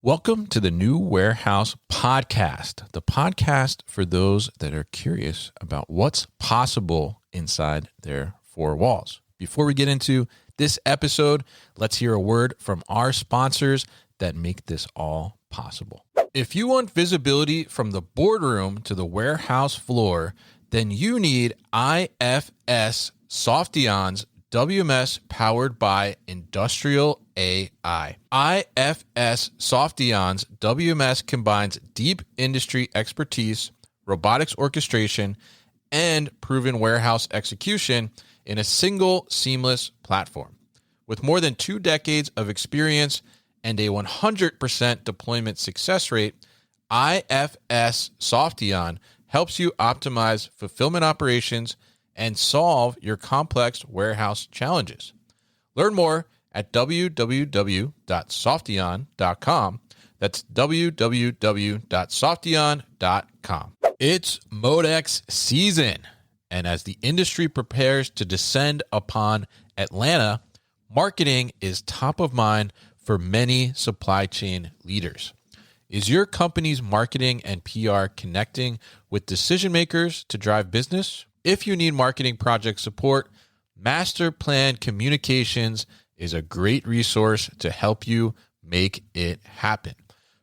Welcome to the New Warehouse Podcast, the podcast for those that are curious about what's possible inside their four walls. Before we get into this episode, let's hear a word from our sponsors that make this all possible. If you want visibility from the boardroom to the warehouse floor, then you need IFS Softion's WMS powered by Industrial AI. IFS Softion's WMS combines deep industry expertise, robotics orchestration, and proven warehouse execution in a single seamless platform. With more than 2 decades of experience and a 100% deployment success rate, IFS Softion helps you optimize fulfillment operations and solve your complex warehouse challenges. Learn more at www.softion.com. That's www.softion.com. It's Modex season, and as the industry prepares to descend upon Atlanta, marketing is top of mind for many supply chain leaders. Is your company's marketing and PR connecting with decision makers to drive business? If you need marketing project support, Master Plan Communications is a great resource to help you make it happen.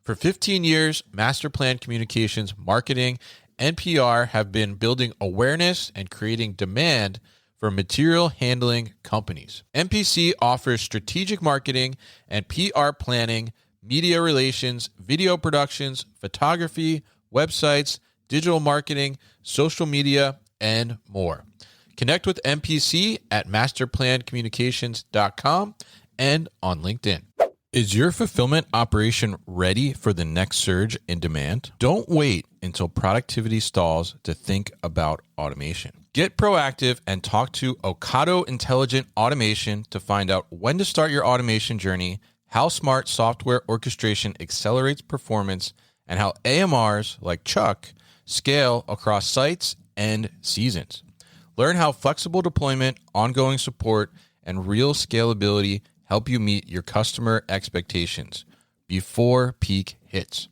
For 15 years, Master Plan Communications marketing and PR have been building awareness and creating demand for material handling companies. MPC offers strategic marketing and PR planning, media relations, video productions, photography, websites, digital marketing, social media, and more. Connect with MPC at masterplancommunications.com and on LinkedIn. Is your fulfillment operation ready for the next surge in demand? Don't wait until productivity stalls to think about automation. Get proactive and talk to Ocado Intelligent Automation to find out when to start your automation journey, how smart software orchestration accelerates performance, and how AMRs like Chuck scale across sites and seasons. Learn how flexible deployment, ongoing support, and real scalability help you meet your customer expectations before peak hits.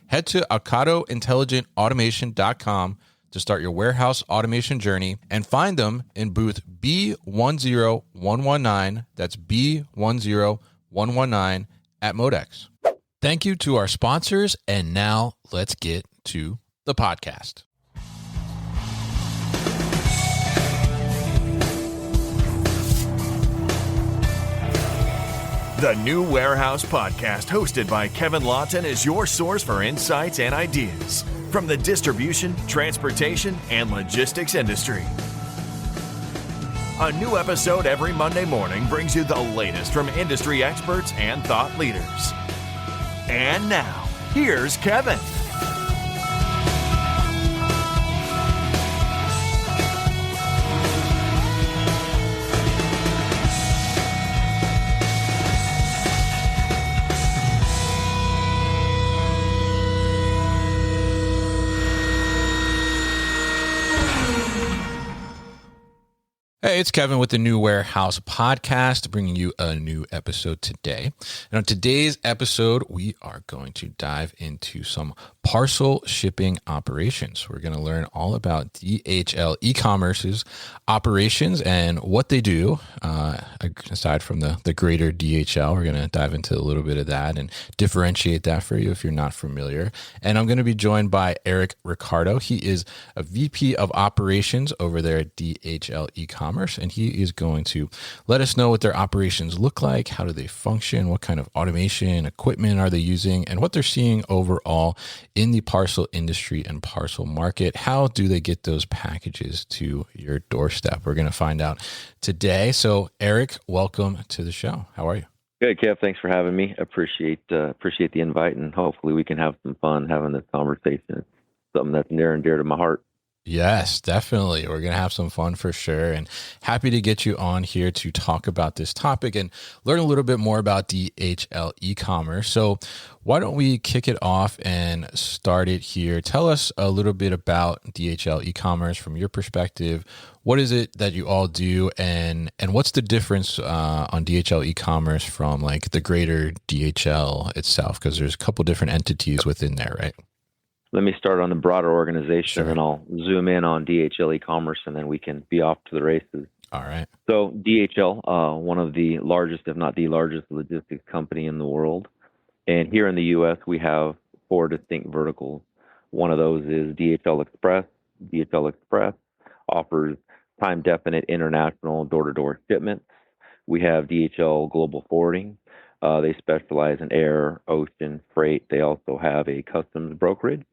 Head to OcadoIntelligentAutomation.com to start your warehouse automation journey and find them in booth B10119. That's B10119 at Modex. Thank you to our sponsors, and now let's get to the podcast. The New Warehouse Podcast, hosted by Kevin Lawton, is your source for insights and ideas from the distribution, transportation, and logistics industry. A new episode every Monday morning brings you the latest from industry experts and thought leaders. And now, here's Kevin. Hey, it's Kevin with the New Warehouse Podcast, bringing you a new episode today. And on today's episode, we are going to dive into some parcel shipping operations. We're going to learn all about DHL eCommerce's operations and what they do. Aside from the greater DHL, we're going to dive into a little bit of that and differentiate that for you if you're not familiar. And I'm going to be joined by Eric Ricardo. He is a VP of operations over there at DHL eCommerce. And he is going to let us know what their operations look like, how do they function, what kind of automation, equipment are they using, and what they're seeing overall in the parcel industry and parcel market. How do they get those packages to your doorstep? We're going to find out today. So Eric, welcome to the show. How are you? Good, Kev. Thanks for having me. Appreciate the invite, and hopefully we can have some fun having this conversation. It's something that's near and dear to my heart. Yes, definitely. We're going to have some fun for sure. And happy to get you on here to talk about this topic and learn a little bit more about DHL e-commerce. So why don't we kick it off and start it here? Tell us a little bit about DHL e-commerce from your perspective. What is it that you all do, and what's the difference on DHL e-commerce from like the greater DHL itself? Because there's a couple different entities within there, right? Let me start on the broader organization, Sure. and I'll zoom in on DHL e-commerce, and then we can be off to the races. All right. So DHL, one of the largest, if not the largest logistics company in the world. And here in the U.S., we have four distinct verticals. One of those is DHL Express. DHL Express offers time-definite international door-to-door shipments. We have DHL Global Forwarding. They specialize in air, ocean, freight. They also have a customs brokerage.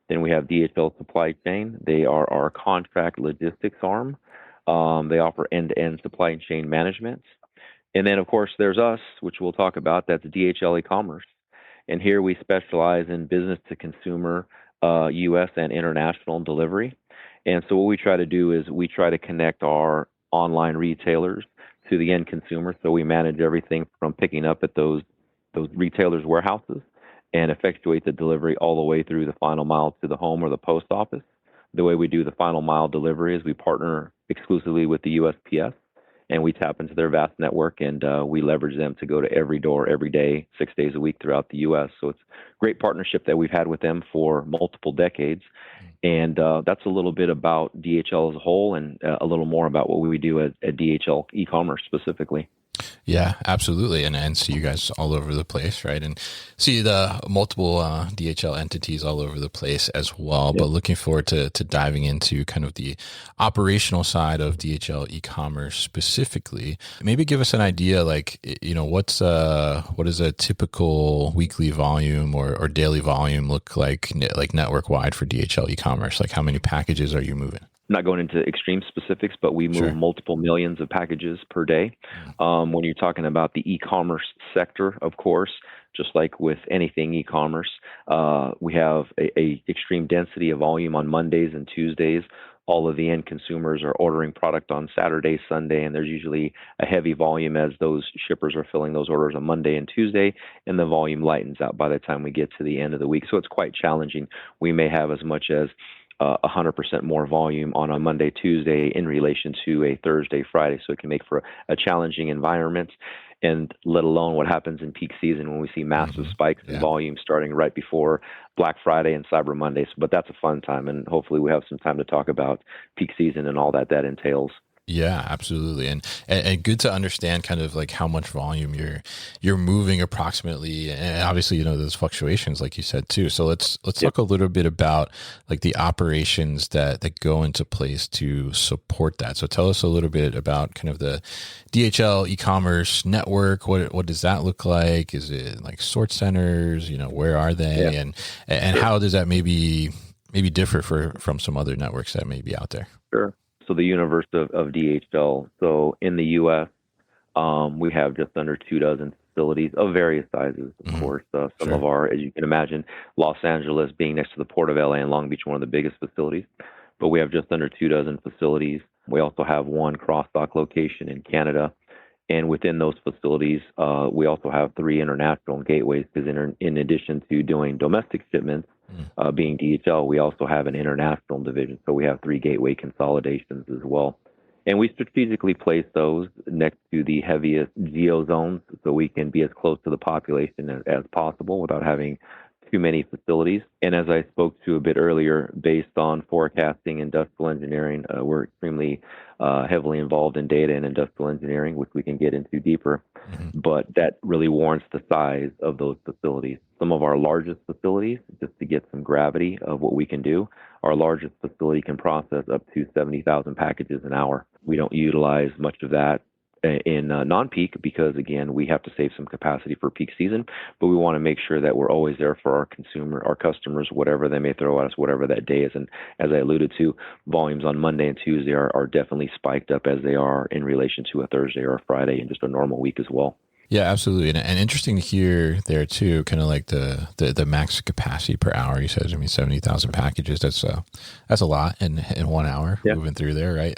Then we have DHL Supply Chain. They are our contract logistics arm. They offer end-to-end supply chain management. And then, of course, there's us, which we'll talk about. That's DHL e-commerce. And here we specialize in business-to-consumer U.S. and international delivery. And so what we try to do is we try to connect our online retailers to the end consumer. So we manage everything from picking up at those retailers' warehouses and effectuate the delivery all the way through the final mile to the home or the post office. The way we do the final mile delivery is we partner exclusively with the USPS, and we tap into their vast network, and we leverage them to go to every door every day, 6 days a week throughout the U.S. So it's a great partnership that we've had with them for multiple decades. And that's a little bit about DHL as a whole, and a little more about what we do at DHL e-commerce specifically. Yeah, absolutely. And see you guys all over the place, right? And see the multiple DHL entities all over the place as well. Yep. But looking forward to diving into kind of the operational side of DHL e-commerce specifically. Maybe give us an idea, like, you know, what is a typical weekly volume or daily volume look like network wide for DHL e-commerce? Like, how many packages are you moving? Not going into extreme specifics, but we move multiple millions of packages per day. When you're talking about the e-commerce sector, of course, just like with anything e-commerce, we have a extreme density of volume on Mondays and Tuesdays. All of the end consumers are ordering product on Saturday, Sunday, and there's usually a heavy volume as those shippers are filling those orders on Monday and Tuesday, and the volume lightens out by the time we get to the end of the week. So it's quite challenging. We may have as much as 100% more volume on a Monday, Tuesday in relation to a Thursday, Friday. So it can make for a challenging environment, and let alone what happens in peak season when we see massive spikes in volume starting right before Black Friday and Cyber Monday. But that's a fun time, and hopefully we have some time to talk about peak season and all that entails. Yeah, absolutely. And good to understand kind of like how much volume you're moving approximately. And obviously, you know, there's fluctuations like you said too. So let's talk a little bit about like the operations that go into place to support that. So tell us a little bit about kind of the DHL e-commerce network. What does that look like? Is it like sort centers? You know, where are they? And how does that maybe differ from some other networks that may be out there? Sure. So the universe of DHL. So in the U.S., we have just under 24 facilities of various sizes, of course. Some of our, as you can imagine, Los Angeles being next to the Port of LA and Long Beach, one of the biggest facilities. But we have just under 24 facilities. We also have one cross-dock location in Canada. And within those facilities, we also have 3 international gateways, because in addition to doing domestic shipments, being DHL, we also have an international division. So we have 3 gateway consolidations as well. And we strategically place those next to the heaviest geo zones so we can be as close to the population as possible without having too many facilities. And as I spoke to a bit earlier, based on forecasting, industrial engineering, we're extremely heavily involved in data and industrial engineering, which we can get into deeper. But that really warrants the size of those facilities. Some of our largest facilities, just to get some gravity of what we can do, our largest facility can process up to 70,000 packages an hour. We don't utilize much of that in non-peak because, again, we have to save some capacity for peak season, but we want to make sure that we're always there for our customers, whatever they may throw at us, whatever that day is. And as I alluded to, volumes on Monday and Tuesday are definitely spiked up as they are in relation to a Thursday or a Friday and just a normal week as well. Yeah, absolutely. And interesting to hear there too, kind of like the max capacity per hour. You said, I mean, 70,000 packages. That's a lot in 1 hour Yeah. moving through there, right?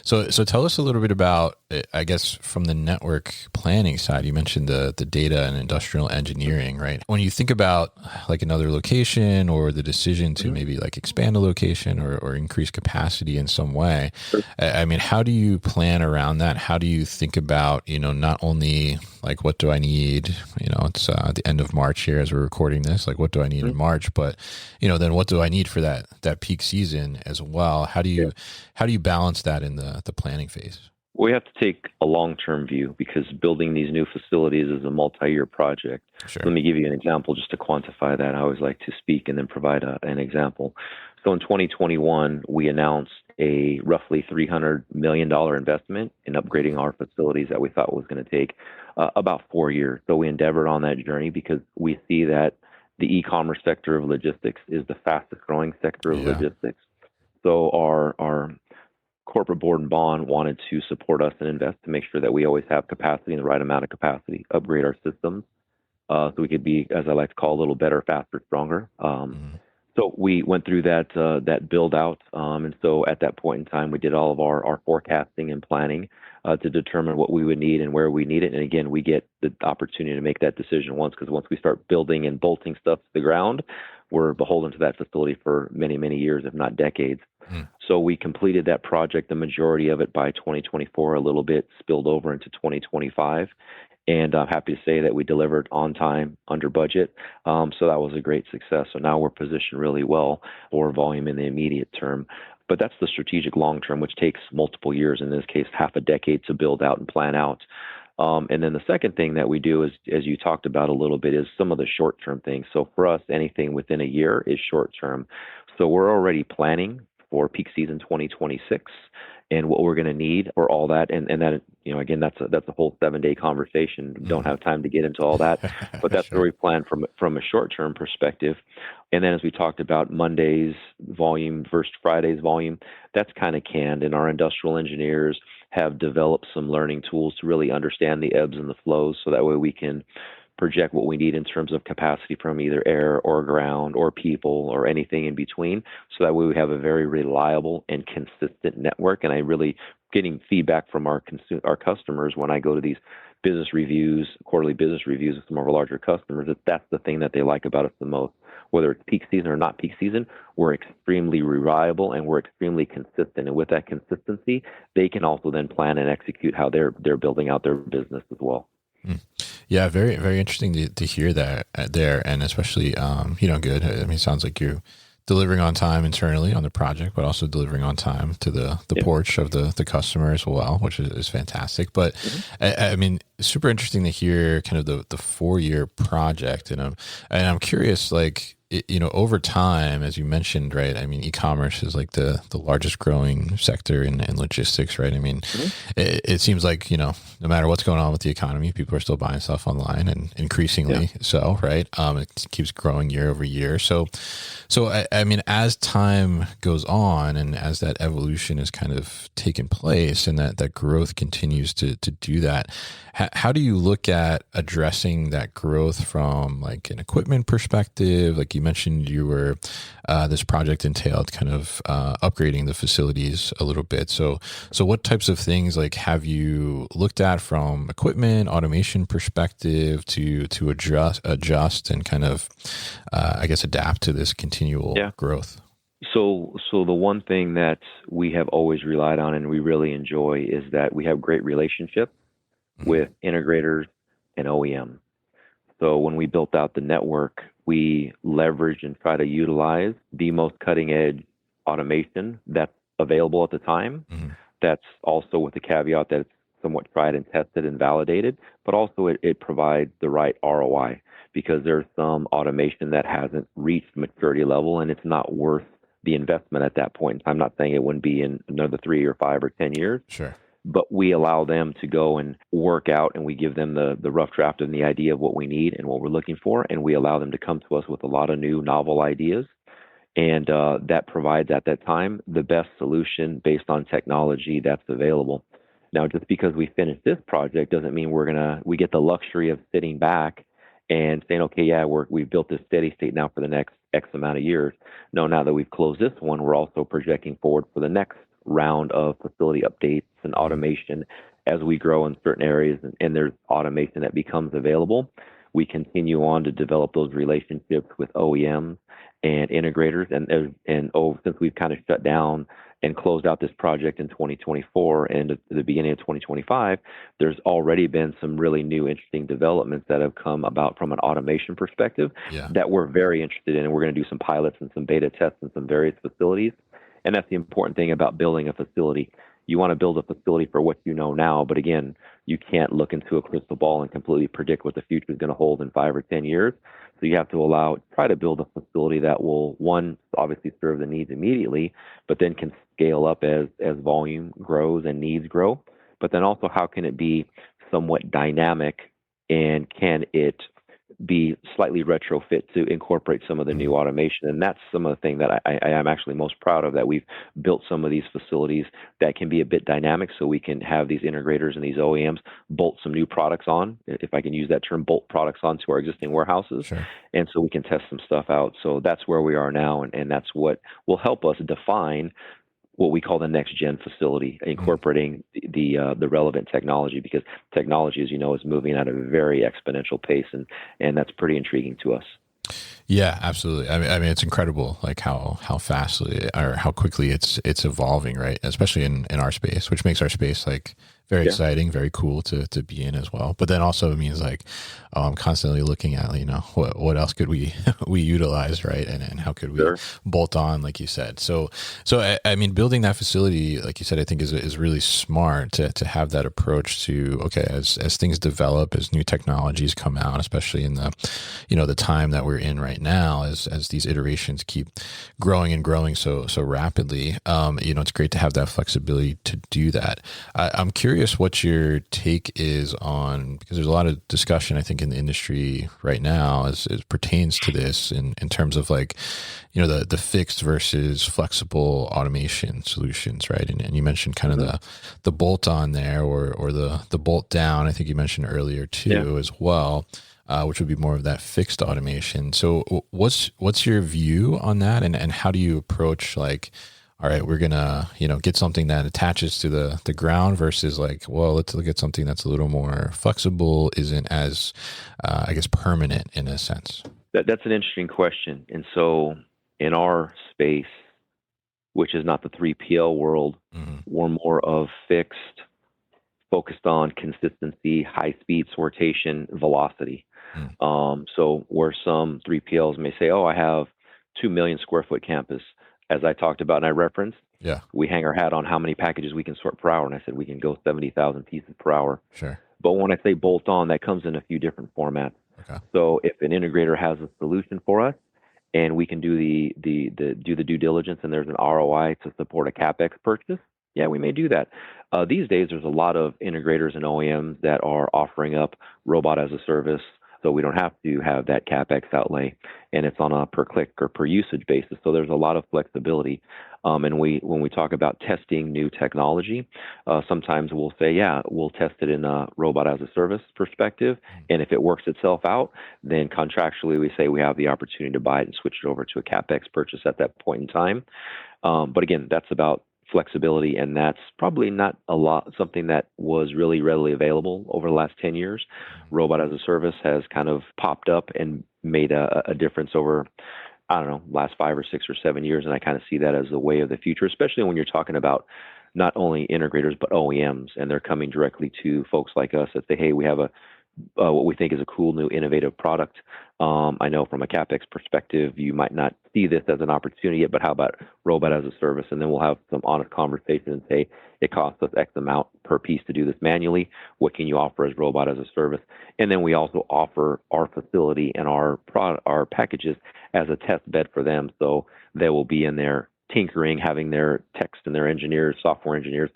So tell us a little bit about, I guess, from the network planning side. You mentioned the data and industrial engineering, right? When you think about like another location or the decision to maybe like expand a location or increase capacity in some way, I mean, how do you plan around that? How do you think about, not only like, what do I need? It's the end of March here as we're recording this. Like, what do I need in March? But, then what do I need for that peak season as well? How do you balance that in the planning phase? We have to take a long-term view because building these new facilities is a multi-year project. Sure. Let me give you an example just to quantify that. I always like to speak and then provide an example. So in 2021, we announced a roughly $300 million investment in upgrading our facilities that we thought was going to take about 4 years. So we endeavored on that journey because we see that the e-commerce sector of logistics is the fastest growing sector of logistics. So our corporate board and bond wanted to support us and invest to make sure that we always have capacity and the right amount of capacity, upgrade our systems so we could be, as I like to call, a little better, faster, stronger. So we went through that build out. And so at that point in time, we did all of our forecasting and planning to determine what we would need and where we need it. And again, we get the opportunity to make that decision because once we start building and bolting stuff to the ground, we're beholden to that facility for many, many years, if not decades. So we completed that project, the majority of it by 2024, a little bit spilled over into 2025. And I'm happy to say that we delivered on time, under budget. So that was a great success. So now we're positioned really well for volume in the immediate term. But that's the strategic long term, which takes multiple years, in this case, half a decade to build out and plan out. And then the second thing that we do is, as you talked about a little bit, is some of the short-term things. So for us, anything within a year is short-term. So we're already planning for peak season 2026 and what we're going to need for all that. And that, again, that's a whole 7-day conversation. Don't have time to get into all that, but that's where we plan from a short-term perspective. And then as we talked about Monday's volume versus Friday's volume, that's kind of canned. And our industrial engineers have developed some learning tools to really understand the ebbs and the flows. So that way we can project what we need in terms of capacity from either air or ground or people or anything in between. So that way we have a very reliable and consistent network. And I really getting feedback from our customers when I go to these business reviews, quarterly business reviews with some of our larger customers, that's the thing that they like about us the most. Whether it's peak season or not peak season, we're extremely reliable and we're extremely consistent. And with that consistency, they can also then plan and execute how they're building out their business as well. Yeah, very, very interesting to hear that there. And especially, good. I mean, it sounds like you're delivering on time internally on the project, but also delivering on time to the porch of the customer as well, which is fantastic. But I mean, super interesting to hear kind of the 4-year project. And I'm curious, like, over time, as you mentioned, right? I mean, e-commerce is like the largest growing sector in logistics, right? I mean, it seems like, no matter what's going on with the economy, people are still buying stuff online and increasingly so, right? It keeps growing year over year. So I mean, as time goes on and as that evolution is kind of taken place and that growth continues to do that, how do you look at addressing that growth from like an equipment perspective? Like you mentioned, you were this project entailed kind of upgrading the facilities a little bit. So what types of things like have you looked at from equipment automation perspective to adjust and kind of I guess adapt to this continual growth? So the one thing that we have always relied on and we really enjoy is that we have great relationships with integrators and OEMs. So when we built out the network, we leveraged and try to utilize the most cutting edge automation that's available at the time. That's also with the caveat that it's somewhat tried and tested and validated, but also it provides the right ROI because there's some automation that hasn't reached maturity level and it's not worth the investment at that point. I'm not saying it wouldn't be in another 3 or 5 or 10 years. Sure. But we allow them to go and work out and we give them the rough draft and the idea of what we need and what we're looking for. And we allow them to come to us with a lot of new novel ideas. And that provides at that time the best solution based on technology that's available. Now, just because we finished this project doesn't mean we get the luxury of sitting back and saying, okay, yeah, we've built this steady state now for the next X amount of years. No, now that we've closed this one, we're also projecting forward for the next round of facility updates and automation as we grow in certain areas and there's automation that becomes available. We continue on to develop those relationships with OEMs and integrators. Since we've kind of shut down and closed out this project in 2024 and at the beginning of 2025, there's already been some really new, interesting developments that have come about from an automation perspective that we're very interested in. And we're going to do some pilots and some beta tests in some various facilities. And that's the important thing about building a facility. You want to build a facility for what you know now, but again, you can't look into a crystal ball and completely predict what the future is going to hold in 5 or 10 years. So you have to try to build a facility that will, one, obviously serve the needs immediately, but then can scale up as volume grows and needs grow. But then also, how can it be somewhat dynamic, and can it be slightly retrofit to incorporate some of the new automation? And that's some of the thing that I am actually most proud of, that we've built some of these facilities that can be a bit dynamic, so we can have these integrators and these OEMs bolt some new products on, if I can use that term, bolt products onto our existing warehouses. Sure. And so we can test some stuff out. So that's where we are now. And that's what will help us define what we call the next gen facility, incorporating the relevant technology, because technology, as you know, is moving at a very exponential pace, and that's pretty intriguing to us. Yeah, absolutely. I mean, it's incredible, like how fastly or how quickly it's evolving, right? Especially in our space, which makes our space like very exciting, very cool to be in as well. But then also it means like I'm constantly looking at, what else could we utilize, right? And how could we bolt on, like you said. So I mean, building that facility, like you said, I think is really smart to have that approach to, okay, as things develop, as new technologies come out, especially in the the time that we're in right now, as these iterations keep growing and growing so rapidly, it's great to have that flexibility to do that. I'm curious what your take is on, because there's a lot of discussion, I think, in the industry right now as it pertains to this in terms of like, the fixed versus flexible automation solutions, right? And you mentioned kind of the bolt on there or the bolt down, I think you mentioned earlier too, as well. Which would be more of that fixed automation. So what's your view on that? And how do you approach, like, all right, we're going to, get something that attaches to the ground versus like, well, let's look at something that's a little more flexible, isn't as, I guess, permanent in a sense? That's an interesting question. And so in our space, which is not the 3PL world, we're more of fixed, focused on consistency, high speed sortation, velocity. So where some 3PLs may say, oh, I have 2 million square foot campus, as I talked about and I referenced, we hang our hat on how many packages we can sort per hour. And I said, we can go 70,000 pieces per hour. Sure. But when I say bolt on, that comes in a few different formats. Okay. So if an integrator has a solution for us and we can do the due diligence and there's an ROI to support a CapEx purchase, yeah, we may do that. These days, there's a lot of integrators and OEMs that are offering up robot as a service, so we don't have to have that CapEx outlay, and it's on a per click or per usage basis. So there's a lot of flexibility. And when we talk about testing new technology, sometimes we'll say, yeah, we'll test it in a robot as a service perspective. And if it works itself out, then contractually we say we have the opportunity to buy it and switch it over to a CapEx purchase at that point in time. But again, that's about flexibility, and that's probably not something that was really readily available over the last 10 years. Robot as a service has kind of popped up and made a difference over, I don't know, last 5 or 6 or 7 years, and I kind of see that as the way of the future, especially when you're talking about not only integrators but OEMs, and they're coming directly to folks like us that say, hey, we have what we think is a cool new innovative product. I know from a CapEx perspective, you might not see this as an opportunity yet, but how about robot as a service? And then we'll have some honest conversation and say, it costs us X amount per piece to do this manually. What can you offer as robot as a service? And then we also offer our facility and our packages as a test bed for them. So they will be in there tinkering, having their techs and their engineers, software engineers,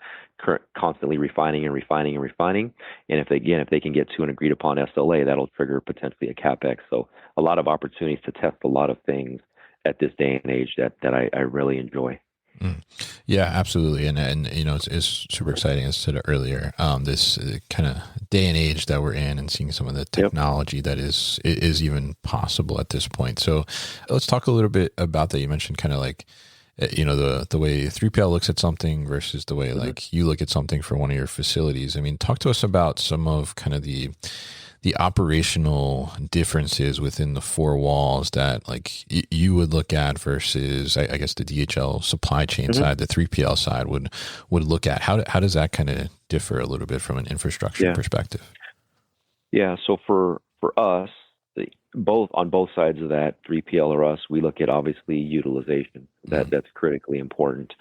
constantly refining. And if they can get to an agreed upon SLA, that'll trigger potentially a CapEx. So a lot of opportunities to test a lot of things at this day and age that I really enjoy. Mm. Yeah, absolutely. And it's super exciting, as I said earlier, this kind of day and age that we're in and seeing some of the Yep. technology that is even possible at this point. So let's talk a little bit about that. You mentioned kind of like, the way 3PL looks at something versus the way like you look at something for one of your facilities. I mean, talk to us about some of kind of the operational differences within the four walls that like you would look at versus I guess the DHL supply chain side, the 3PL side would look at. How does that kind of differ a little bit from an infrastructure Yeah. perspective? Yeah. So for us, both on both sides of that, 3PL or us, we look at obviously utilization. That's critically important.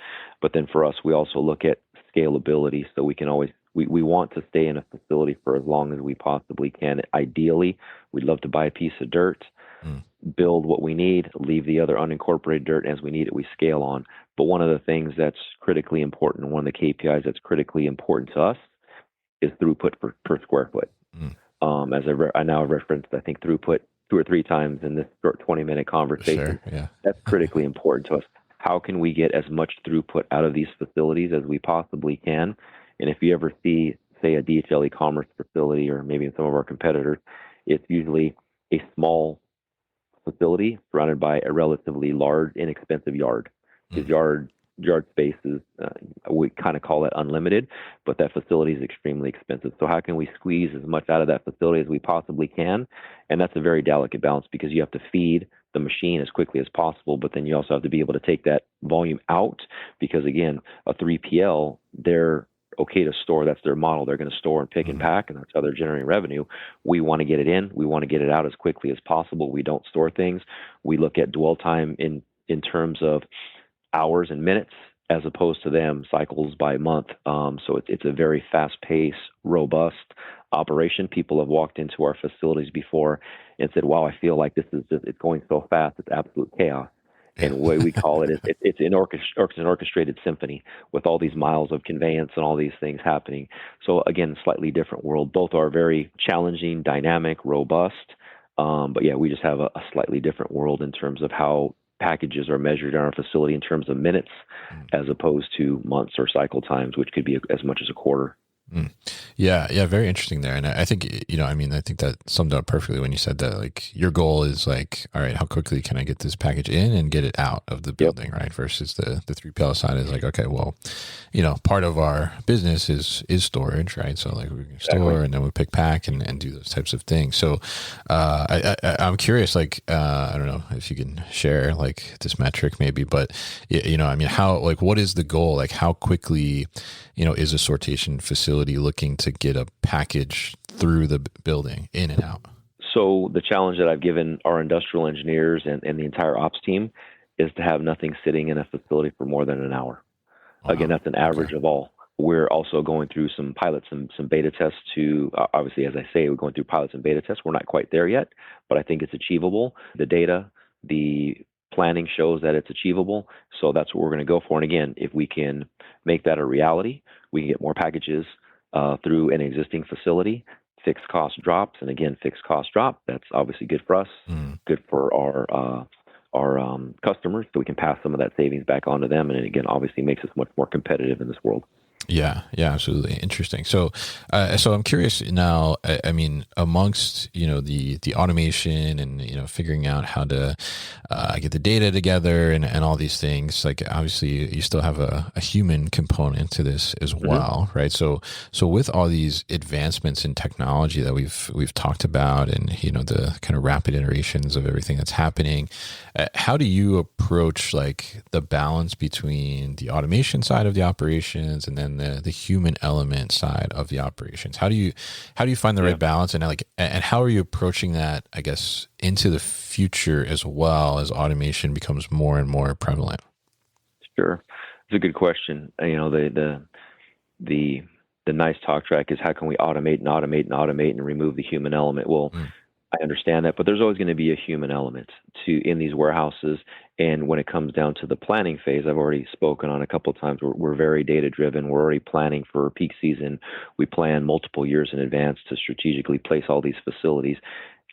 But then for us, we also look at scalability. So we can always we want to stay in a facility for as long as we possibly can. Ideally, we'd love to buy a piece of dirt, build what we need, leave the other unincorporated dirt as we need it. We scale on. But one of the things that's critically important, one of the KPIs that's critically important to us, is throughput per square foot. As I now referenced, I think throughput 2 or 3 times in this short 20-minute conversation. Sure, yeah. That's critically important to us. How can we get as much throughput out of these facilities as we possibly can? And if you ever see, say, a DHL eCommerce facility or maybe in some of our competitors, it's usually a small facility surrounded by a relatively large, inexpensive yard. Because yard space is, we kind of call it unlimited, but that facility is extremely expensive. So how can we squeeze as much out of that facility as we possibly can? And that's a very delicate balance because you have to feed the machine as quickly as possible, but then you also have to be able to take that volume out because, again, a 3PL, they're okay to store. That's their model. They're going to store and pick and pack, and that's how they're generating revenue. We want to get it in. We want to get it out as quickly as possible. We don't store things. We look at dwell time in terms of hours and minutes as opposed to them cycles by month. So it's a very fast-paced, robust operation. People have walked into our facilities before and said, wow, I feel like it's going so fast. It's absolute chaos. And the way we call it is it's an orchestrated symphony with all these miles of conveyance and all these things happening. So again, slightly different world. Both are very challenging, dynamic, robust. But yeah, we just have a slightly different world in terms of how packages are measured in our facility in terms of minutes as opposed to months or cycle times, which could be as much as a quarter. Yeah, very interesting there. And I think, I think that summed up perfectly when you said that, like, your goal is like, all right, how quickly can I get this package in and get it out of the building, right? Versus the 3PL side is like, okay, well, part of our business is storage, right? So like we can store and then we pick, pack and do those types of things. So I'm curious, like, I don't know if you can share like this metric maybe, but how, like, what is the goal? Like how quickly, is a sortation facility looking to get a package through the building in and out? So the challenge that I've given our industrial engineers and the entire ops team is to have nothing sitting in a facility for more than an hour. Wow. Again, that's an average of all. We're also going through some pilots and some beta tests to, obviously, as I say, we're going through pilots and beta tests. We're not quite there yet, but I think it's achievable. The data, the planning shows that it's achievable. So that's what we're going to go for. And again, if we can make that a reality, we can get more packages through an existing facility. Fixed cost drops, and again, fixed cost drop. That's obviously good for us, good for our customers, so we can pass some of that savings back on to them. And it, again, obviously makes us much more competitive in this world. Yeah, absolutely. Interesting. So I'm curious now, I mean, amongst, the automation and, figuring out how to get the data together and all these things, like obviously you still have a human component to this as well, right? So with all these advancements in technology that we've talked about and, the kind of rapid iterations of everything that's happening, how do you approach like the balance between the automation side of the operations and then the human element side of the operations? How do you find the right balance, and how are you approaching that, I guess, into the future as well as automation becomes more and more prevalent? Sure, it's a good question. The nice talk track is how can we automate and remove the human element? Well, I understand that, but there's always going to be a human element in these warehouses. And when it comes down to the planning phase, I've already spoken on a couple of times. We're very data driven. We're already planning for peak season. We plan multiple years in advance to strategically place all these facilities,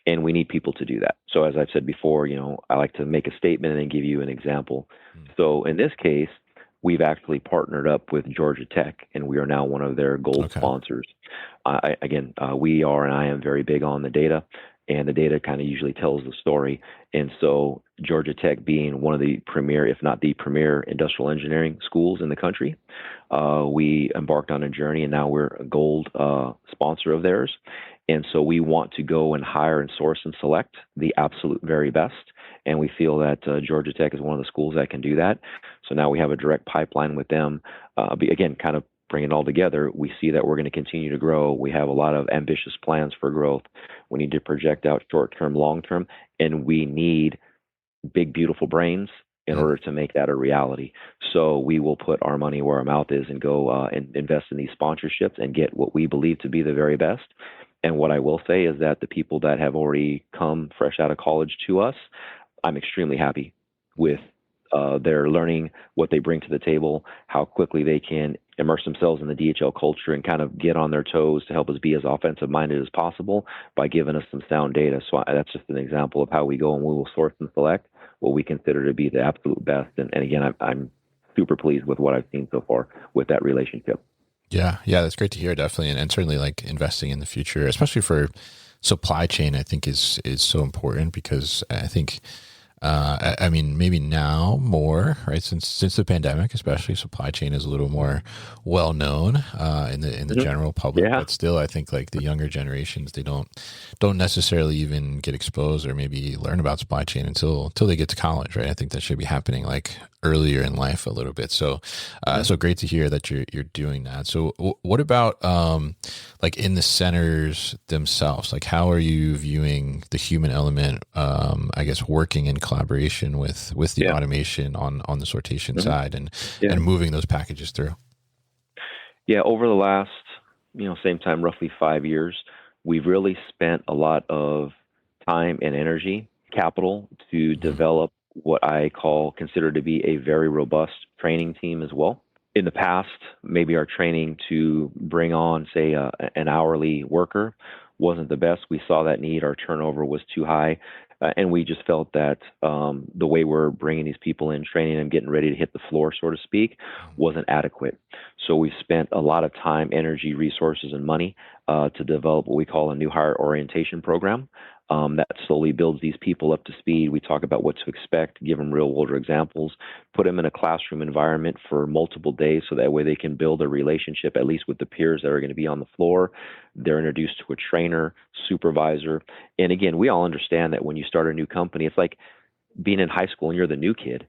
and we need people to do that. So as I've said before, I like to make a statement and then give you an example. So in this case, we've actually partnered up with Georgia Tech, and we are now one of their gold Okay. sponsors. I am very big on the data, and the data kind of usually tells the story. And so Georgia Tech being one of the premier, if not the premier industrial engineering schools in the country, we embarked on a journey, and now we're a gold sponsor of theirs. And so we want to go and hire and source and select the absolute very best. And we feel that Georgia Tech is one of the schools that can do that. So now we have a direct pipeline with them. Again, kind of bring it all together. We see that we're going to continue to grow. We have a lot of ambitious plans for growth. We need to project out short term, long term, and we need big, beautiful brains in order to make that a reality. So we will put our money where our mouth is and go and invest in these sponsorships and get what we believe to be the very best. And what I will say is that the people that have already come fresh out of college to us, I'm extremely happy with their learning, what they bring to the table, how quickly they can immerse themselves in the DHL culture and kind of get on their toes to help us be as offensive minded as possible by giving us some sound data. So that's just an example of how we go, and we will source and select what we consider to be the absolute best. And again, I'm super pleased with what I've seen so far with that relationship. Yeah, that's great to hear, definitely, and certainly like investing in the future, especially for supply chain, I think is so important, because I think I mean, maybe now more, right? Since the pandemic, especially, supply chain is a little more well known in the general public. Yeah. But still, I think like the younger generations, they don't necessarily even get exposed or maybe learn about supply chain until they get to college, right? I think that should be happening like earlier in life a little bit. So, so great to hear that you're doing that. So, what about like in the centers themselves? Like, how are you viewing the human element? I guess working in collaboration with the automation on the sortation side and moving those packages through. Yeah, over the last same time, roughly 5 years, we've really spent a lot of time and energy, capital to develop what I consider to be a very robust training team as well. In the past, maybe our training to bring on, say, an hourly worker wasn't the best. We saw that need. Our turnover was too high. And we just felt that the way we're bringing these people in, training them, getting ready to hit the floor, so to speak, wasn't adequate. So we spent a lot of time, energy, resources, and money to develop what we call a new hire orientation program that slowly builds these people up to speed. We talk about what to expect, give them real-world examples, put them in a classroom environment for multiple days so that way they can build a relationship, at least with the peers that are going to be on the floor. They're introduced to a trainer, supervisor. And again, we all understand that when you start a new company, it's like being in high school and you're the new kid.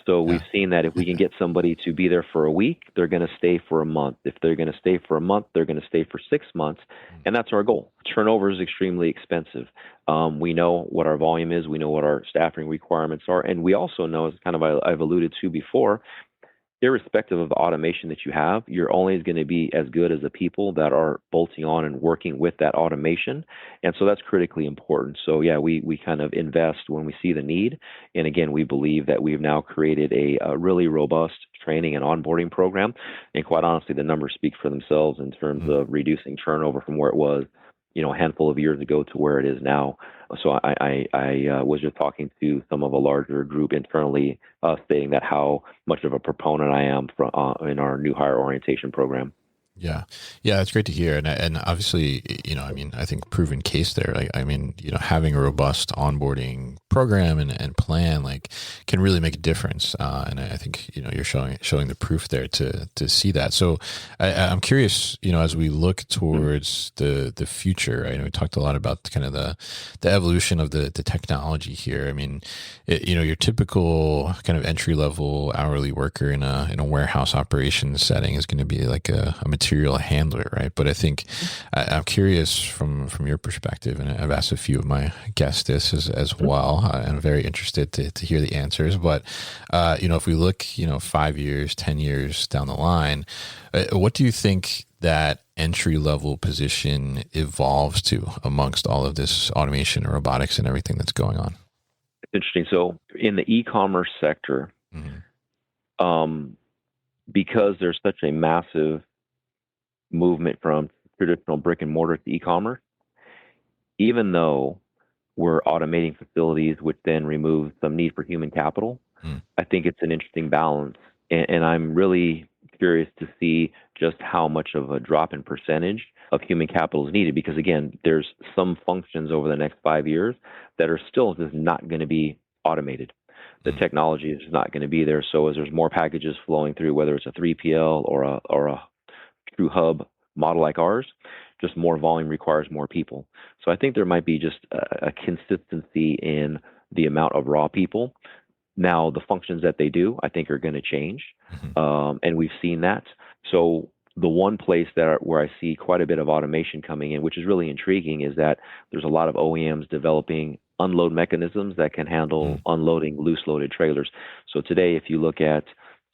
So we've seen that if we can get somebody to be there for a week, they're going to stay for a month. If they're going to stay for a month, they're going to stay for 6 months. And that's our goal. Turnover is extremely expensive. We know what our volume is. We know what our staffing requirements are. And we also know, as kind of I've alluded to before, irrespective of the automation that you have, you're only going to be as good as the people that are bolting on and working with that automation. And so that's critically important. So yeah, we kind of invest when we see the need. And again, we believe that we've now created a really robust training and onboarding program. And quite honestly, the numbers speak for themselves in terms of reducing turnover from where it was, a handful of years ago to where it is now. So I was just talking to some of a larger group internally, stating that how much of a proponent I am in our new hire orientation program. Yeah, that's great to hear, and obviously, I think proven case there. Like, having a robust onboarding program and plan can really make a difference. And I think you're showing the proof there to see that. So I'm curious, as we look towards the future, I know we talked a lot about kind of the evolution of the technology here. I mean, your typical kind of entry level hourly worker in a warehouse operations setting is going to be like a material handler, right? But I think I'm curious from your perspective, and I've asked a few of my guests this as well, and I'm very interested to hear the answers. But if we look 5 years, 10 years down the line, what do you think that entry level position evolves to amongst all of this automation and robotics and everything that's going on? It's interesting. So in the e-commerce sector, because there's such a massive movement from traditional brick and mortar to e-commerce, even though we're automating facilities, which then removes some need for human capital, I think it's an interesting balance And I'm really curious to see just how much of a drop in percentage of human capital is needed, because again, there's some functions over the next 5 years that are still just not going to be automated. The technology is not going to be there. So as there's more packages flowing through, whether it's a 3PL or a true hub model like ours, just more volume requires more people. So I think there might be just a consistency in the amount of raw people. Now, the functions that they do, I think, are going to change, and we've seen that. So the one place where I see quite a bit of automation coming in, which is really intriguing, is that there's a lot of OEMs developing unload mechanisms that can handle unloading loose-loaded trailers. So today, if you look at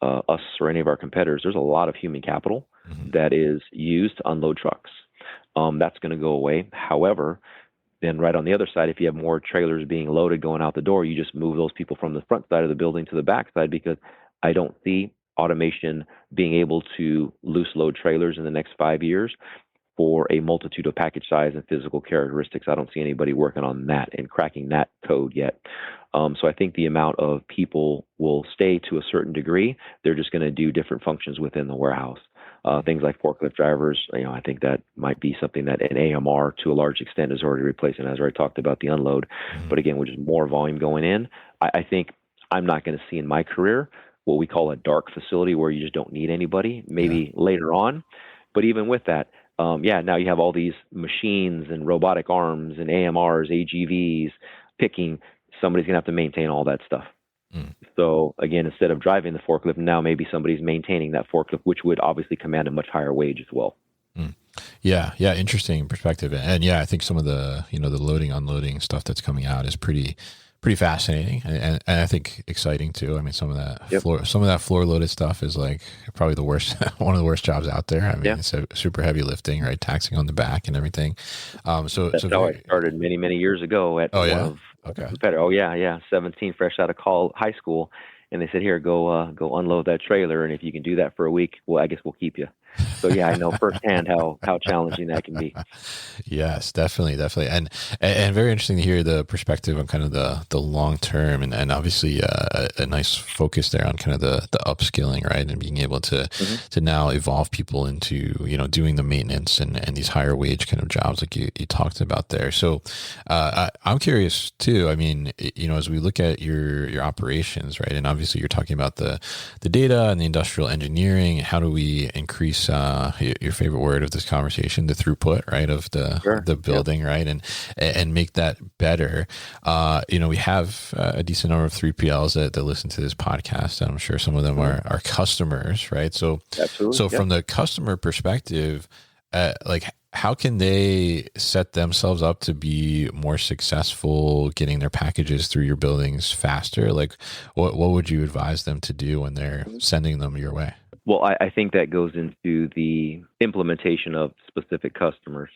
us or any of our competitors, there's a lot of human capital that is used to unload trucks. That's going to go away. However, then right on the other side, if you have more trailers being loaded going out the door, you just move those people from the front side of the building to the back side, because I don't see automation being able to loose load trailers in the next 5 years for a multitude of package size and physical characteristics. I don't see anybody working on that and cracking that code yet. So I think the amount of people will stay to a certain degree. They're just going to do different functions within the warehouse. Things like forklift drivers, I think that might be something that an AMR to a large extent is already replacing, as I already talked about the unload. But again, with just more volume going in, I think I'm not going to see in my career what we call a dark facility where you just don't need anybody, maybe later on. But even with that, now you have all these machines and robotic arms and AMRs, AGVs, picking. Somebody's going to have to maintain all that stuff. So again, instead of driving the forklift, now maybe somebody's maintaining that forklift, which would obviously command a much higher wage as well. Yeah. Interesting perspective. And I think some of the, the loading, unloading stuff that's coming out is pretty fascinating and I think exciting too. I mean, some of that floor loaded stuff is like probably the worst, one of the worst jobs out there. I mean, it's a super heavy lifting, right? Taxing on the back and everything. So that's how I started many years ago at competitor. 17, fresh out of high school. And they said, here, go unload that trailer. And if you can do that for a week, well, I guess we'll keep you. So I know firsthand how challenging that can be. Yes, definitely. And very interesting to hear the perspective on kind of the long term and obviously a nice focus there on kind of the upskilling, right? And being able to now evolve people into, doing the maintenance and these higher wage kind of jobs like you talked about there. So I'm curious too. I mean, as we look at your operations, right? And obviously you're talking about the data and the industrial engineering. How do we increase your favorite word of this conversation, the throughput, right, of the building, right, and make that better. We have a decent number of 3PLs that listen to this podcast, and I'm sure some of them are customers, right? So, from the customer perspective, how can they set themselves up to be more successful getting their packages through your buildings faster? Like, what would you advise them to do when they're sending them your way? Well, I think that goes into the implementation of specific customers.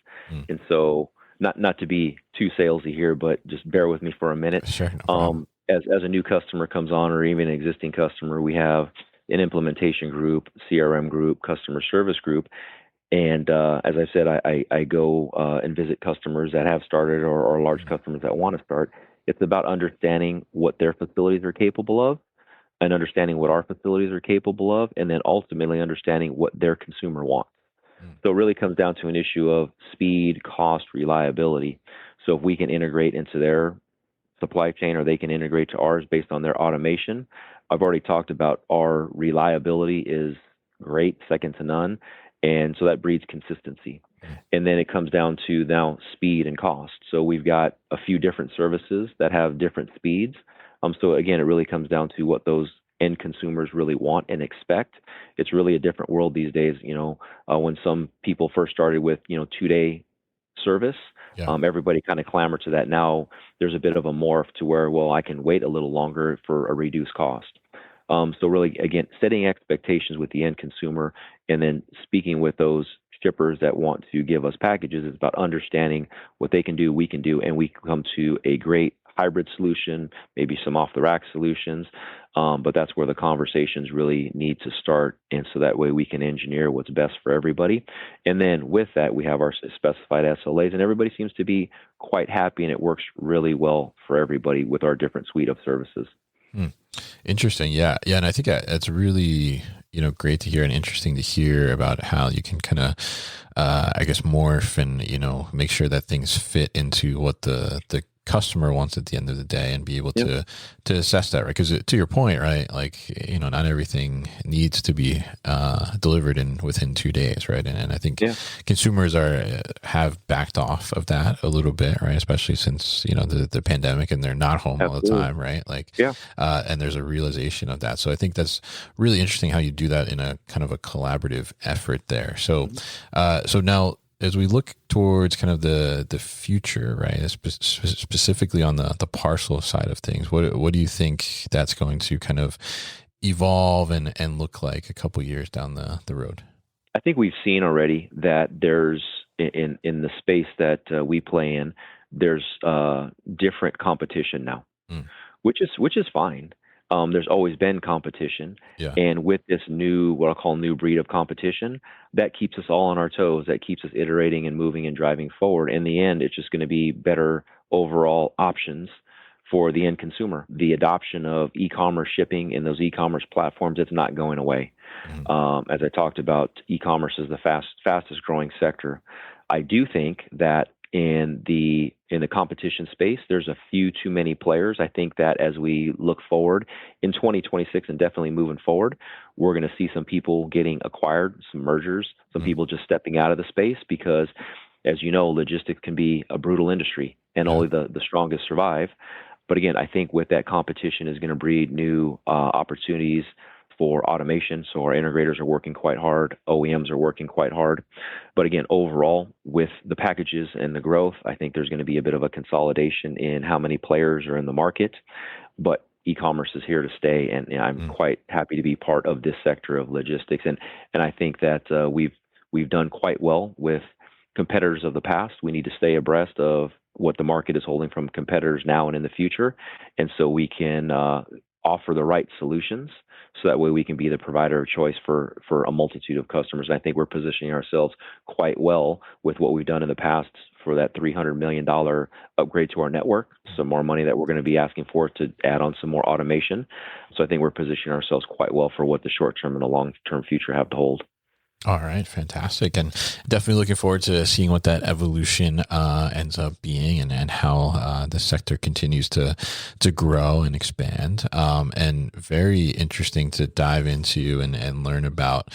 And so not to be too salesy here, but just bear with me for a minute. Sure. No as a new customer comes on, or even an existing customer, we have an implementation group, CRM group, customer service group. And as I said, I go and visit customers that have started or large customers that want to start. It's about understanding what their facilities are capable of, and understanding what our facilities are capable of, and then ultimately understanding what their consumer wants. So it really comes down to an issue of speed, cost, reliability. So if we can integrate into their supply chain, or they can integrate to ours based on their automation. I've already talked about our reliability is great, second to none. And so that breeds consistency. And then it comes down to now speed and cost. So we've got a few different services that have different speeds. So again, it really comes down to what those end consumers really want and expect. It's really a different world these days. When some people first started with, 2-day service, everybody kind of clamored to that. Now there's a bit of a morph to where, well, I can wait a little longer for a reduced cost. So really, again, setting expectations with the end consumer, and then speaking with those shippers that want to give us packages is about understanding what they can do, we can do, and we come to a great hybrid solution, maybe some off-the-rack solutions. But that's where the conversations really need to start. And so that way we can engineer what's best for everybody. And then with that, we have our specified SLAs, and everybody seems to be quite happy, and it works really well for everybody with our different suite of services. Interesting. Yeah. Yeah. And I think it's really, great to hear and interesting to hear about how you can kind of, I guess, morph and, make sure that things fit into what the customer wants at the end of the day and be able to assess that, right? Because to your point, right, like, not everything needs to be delivered within 2 days, right? And I think consumers have backed off of that a little bit, right? Especially since the pandemic and they're not home all the time, right? Like, and there's a realization of that. So I think that's really interesting how you do that in a kind of a collaborative effort there. So, so now, as we look towards kind of the future, right, specifically on the parcel side of things, what do you think that's going to kind of evolve and look like a couple years down the road? I think we've seen already that there's in the space that we play in, there's different competition now, which is fine. There's always been competition. And with this what I'll call new breed of competition, that keeps us all on our toes, that keeps us iterating and moving and driving forward. In the end, it's just going to be better overall options for the end consumer. The adoption of e-commerce shipping in those e-commerce platforms, it's not going away. As I talked about, e-commerce is the fastest growing sector. I do think that in the competition space, there's a few too many players. I think that as we look forward in 2026 and definitely moving forward, we're going to see some people getting acquired, some mergers, some people just stepping out of the space because, as you know, logistics can be a brutal industry and only the strongest survive. But again, I think with that competition is going to breed new opportunities for automation. So our integrators are working quite hard. OEMs are working quite hard. But again, overall, with the packages and the growth, I think there's going to be a bit of a consolidation in how many players are in the market. But e-commerce is here to stay, and I'm quite happy to be part of this sector of logistics. And I think that we've done quite well with competitors of the past. We need to stay abreast of what the market is holding from competitors now and in the future, and so we can offer the right solutions, so that way we can be the provider of choice for a multitude of customers. And I think we're positioning ourselves quite well with what we've done in the past for that $300 million upgrade to our network, some more money that we're going to be asking for to add on some more automation. So I think we're positioning ourselves quite well for what the short-term and the long-term future have to hold. All right, fantastic. And definitely looking forward to seeing what that evolution ends up being and how the sector continues to grow and expand. And very interesting to dive into and learn about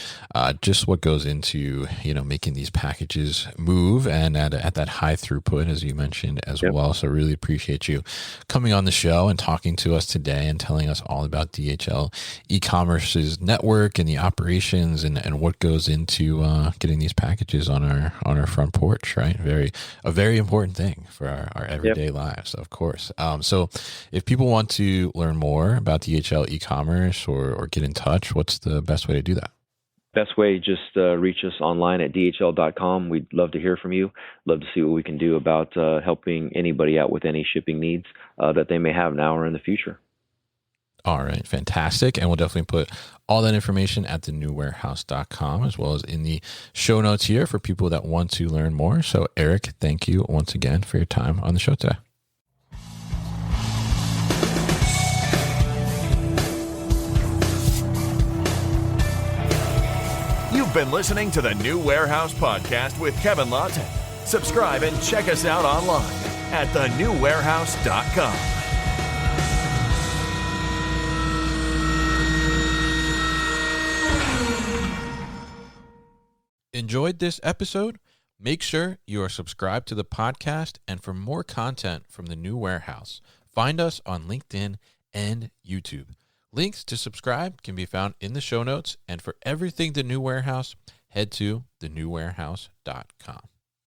just what goes into, making these packages move and at that high throughput, as you mentioned as well. So really appreciate you coming on the show and talking to us today and telling us all about DHL eCommerce's network and the operations and what goes into getting these packages on our front porch, right? A very important thing for our everyday lives, of course. So if people want to learn more about DHL eCommerce or get in touch, what's the best way to do that? Best way, just reach us online at dhl.com. We'd love to hear from you. Love to see what we can do about helping anybody out with any shipping needs that they may have now or in the future. All right, fantastic. And we'll definitely put all that information at thenewwarehouse.com as well as in the show notes here for people that want to learn more. So Eric, thank you once again for your time on the show today. You've been listening to the New Warehouse Podcast with Kevin Lawton. Subscribe and check us out online at thenewwarehouse.com. Enjoyed this episode? Make sure you are subscribed to the podcast, and for more content from the New Warehouse, find us on LinkedIn and YouTube. Links to subscribe can be found in the show notes, and for everything The New Warehouse, head to thenewwarehouse.com.